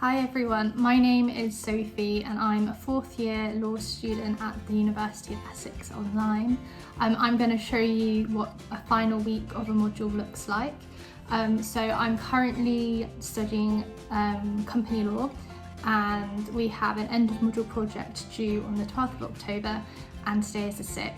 Hi everyone, my name is Sophie and I'm a fourth year law student at the University of Essex Online. I'm going to show you what a final week of a module looks like. So I'm currently studying company law and we have an end of module project due on the 12th of October and today is the 6th.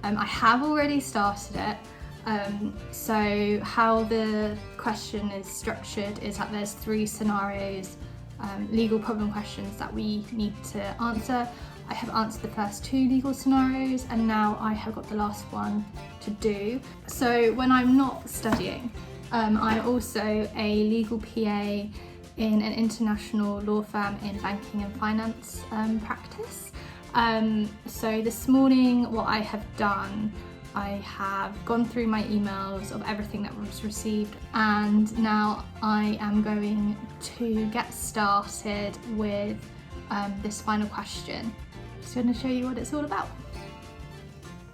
I have already started it. So how the question is structured is that there's 3 scenarios, legal problem questions that we need to answer. I have answered the first 2 legal scenarios and now I have got the last one to do. So when I'm not studying, I'm also a legal PA in an international law firm in banking and finance practice. So this morning what I have done, I have gone through my emails of everything that was received and now I am going to get started with this final question. Just going to show you what it's all about.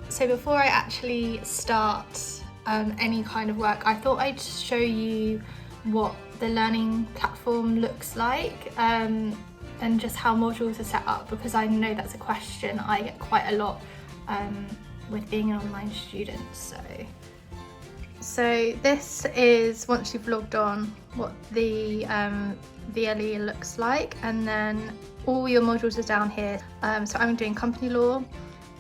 So before I actually start any kind of work, I thought I'd show you what the learning platform looks like and just how modules are set up, because I know that's a question I get quite a lot with being an online student. So this is, once you've logged on, what the VLE looks like, and then all your modules are down here. So I'm doing company law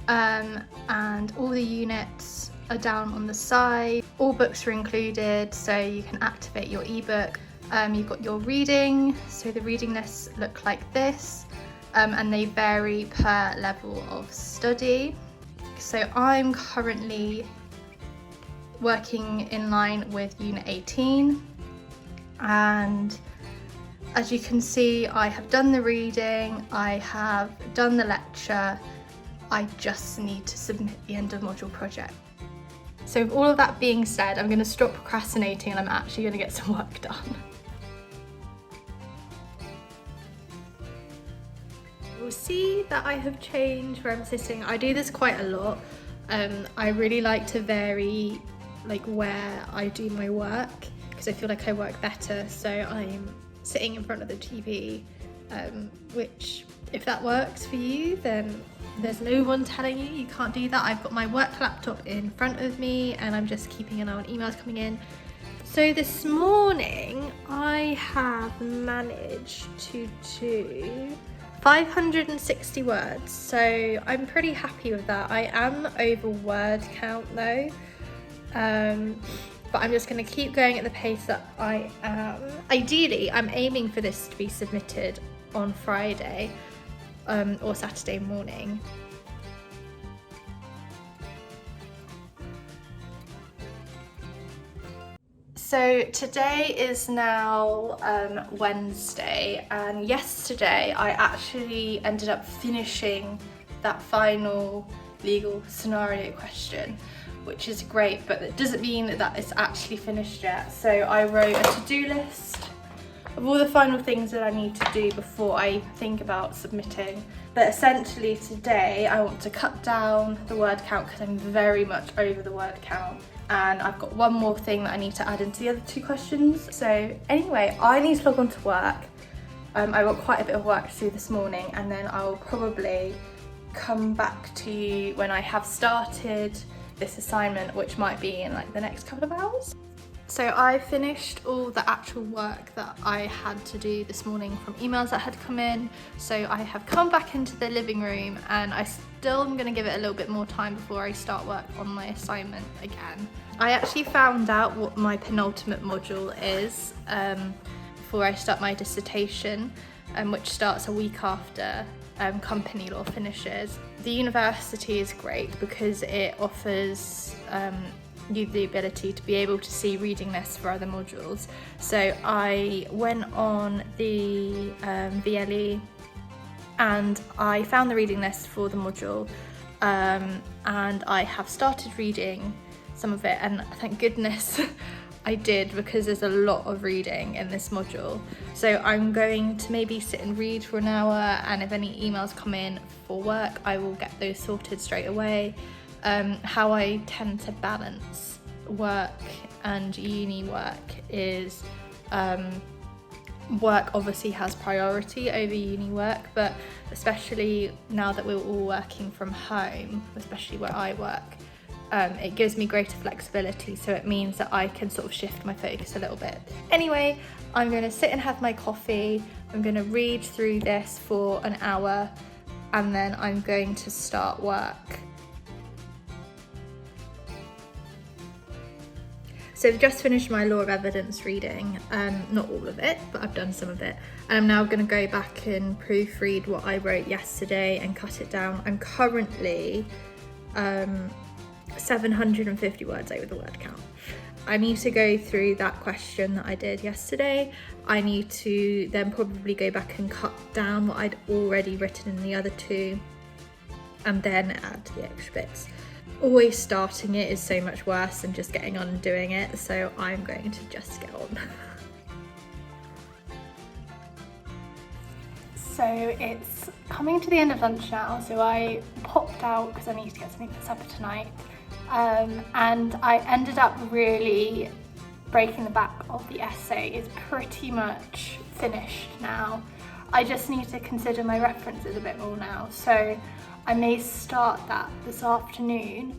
and all the units are down on the side. All books are included, so you can activate your ebook. You've got your reading, so the reading lists look like this, and they vary per level of study. So I'm currently working in line with Unit 18 and as you can see I have done the reading, I have done the lecture, I just need to submit the end of module project. So with all of that being said, I'm going to stop procrastinating and I'm actually going to get some work done. You'll see that I have changed where I'm sitting. I do this quite a lot. I really like to vary where I do my work because I feel like I work better. So I'm sitting in front of the TV, which if that works for you, then there's no one telling you you can't do that. I've got my work laptop in front of me and I'm just keeping an eye on emails coming in. So this morning I have managed to do 560 words, so I'm pretty happy with that. I am over word count though, but I'm just going to keep going at the pace that I am. Ideally, I'm aiming for this to be submitted on Friday or Saturday morning. So today is now Wednesday, and yesterday I actually ended up finishing that final legal scenario question, which is great, but that doesn't mean that it's actually finished yet. So I wrote a to-do list of all the final things that I need to do before I think about submitting. But essentially today I want to cut down the word count because I'm very much over the word count. And I've got one more thing that I need to add into the other 2 questions. So anyway, I need to log on to work. I've got quite a bit of work to do this morning and then I'll probably come back to you when I have started this assignment, which might be in the next couple of hours. So I finished all the actual work that I had to do this morning from emails that had come in. So I have come back into the living room and I still am going to give it a little bit more time before I start work on my assignment again. I actually found out what my penultimate module is before I start my dissertation, which starts a week after company law finishes. The university is great because it offers you the ability to be able to see reading lists for other modules. So I went on the VLE and I found the reading list for the module and I have started reading some of it, and thank goodness I did because there's a lot of reading in this module. So I'm going to maybe sit and read for an hour, and if any emails come in for work I will get those sorted straight away. How I tend to balance work and uni work is work obviously has priority over uni work, but especially now that we're all working from home, especially where I work, it gives me greater flexibility, so it means that I can sort of shift my focus a little bit. Anyway, I'm going to sit and have my coffee, I'm going to read through this for an hour, and then I'm going to start work. So I've just finished my law of evidence reading, not all of it, but I've done some of it. And I'm now going to go back and proofread what I wrote yesterday and cut it down. I'm currently 750 words over the word count. I need to go through that question that I did yesterday. I need to then probably go back and cut down what I'd already written in the other two, and then add the extra bits. Always starting it is so much worse than just getting on and doing it, so I'm going to just get on. So it's coming to the end of lunch now, so I popped out because I need to get something for supper tonight, and I ended up really breaking the back of the essay. It's pretty much finished now. I just need to consider my references a bit more now, so I may start that this afternoon.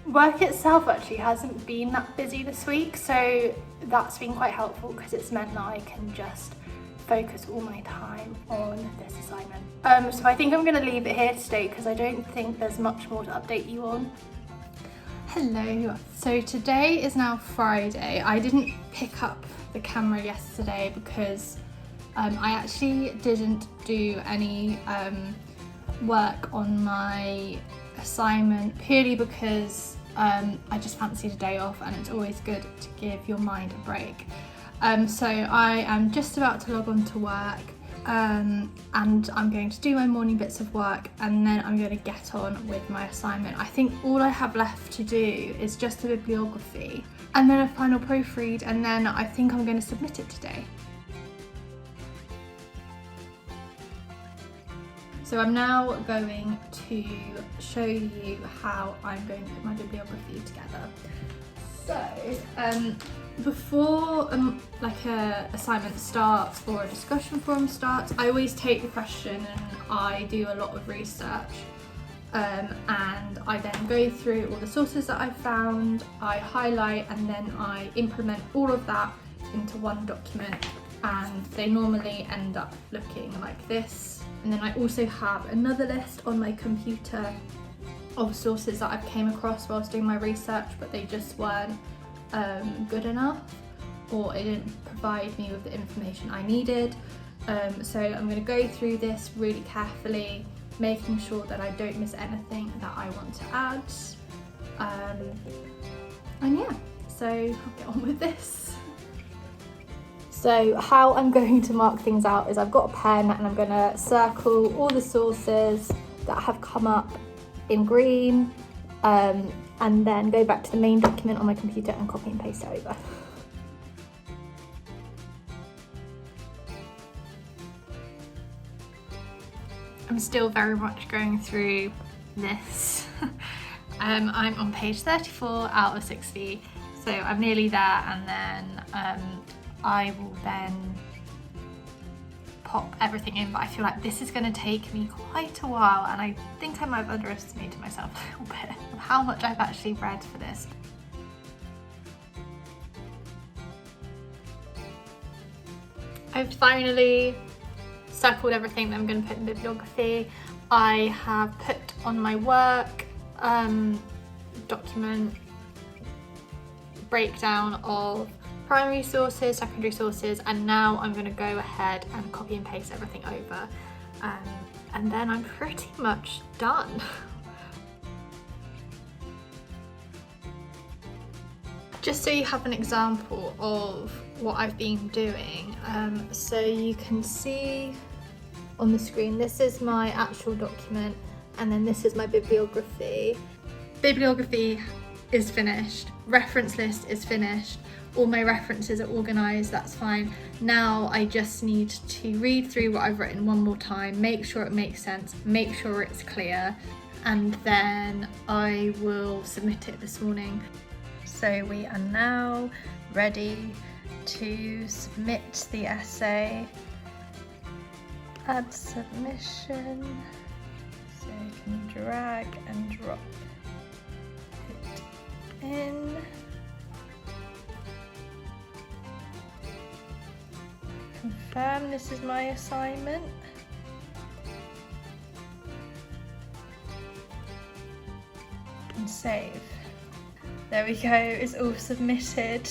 Work itself actually hasn't been that busy this week, so that's been quite helpful because it's meant that I can just focus all my time on this assignment. So I think I'm going to leave it here today because I don't think there's much more to update you on. Hello, so today is now Friday. I didn't pick up the camera yesterday because I actually didn't do any work on my assignment purely because I just fancied a day off, and it's always good to give your mind a break. So I am just about to log on to work, and I'm going to do my morning bits of work, and then I'm going to get on with my assignment. I think all I have left to do is just a bibliography and then a final proofread, and then I think I'm going to submit it today. So I'm now going to show you how I'm going to put my bibliography together. So before like a assignment starts or a discussion forum starts, I always take the question and I do a lot of research, and I then go through all the sources that I found, I highlight, and then I implement all of that into one document, and they normally end up looking like this. And then I also have another list on my computer of sources that I've came across whilst doing my research, but they just weren't good enough, or it didn't provide me with the information I needed. So I'm going to go through this really carefully, making sure that I don't miss anything that I want to add. And yeah, so I'll get on with this. So how I'm going to mark things out is I've got a pen and I'm going to circle all the sources that have come up in green, and then go back to the main document on my computer and copy and paste it over. I'm still very much going through this. I'm on page 34 out of 60, so I'm nearly there, and then I will then pop everything in, but I feel like this is going to take me quite a while, and I think I might have underestimated myself a little bit of how much I've actually read for this. I've finally circled everything that I'm going to put in bibliography. I have put on my work document breakdown of primary sources, secondary sources, and now I'm going to go ahead and copy and paste everything over, and then I'm pretty much done. Just so you have an example of what I've been doing, so you can see on the screen, this is my actual document, and then this is my bibliography. Bibliography is finished, reference list is finished, all my references are organised, that's fine. Now I just need to read through what I've written one more time, make sure it makes sense, make sure it's clear, and then I will submit it this morning. So we are now ready to submit the essay. Add submission. So you can drag and drop it in. Confirm this is my assignment. And save. There we go, it's all submitted.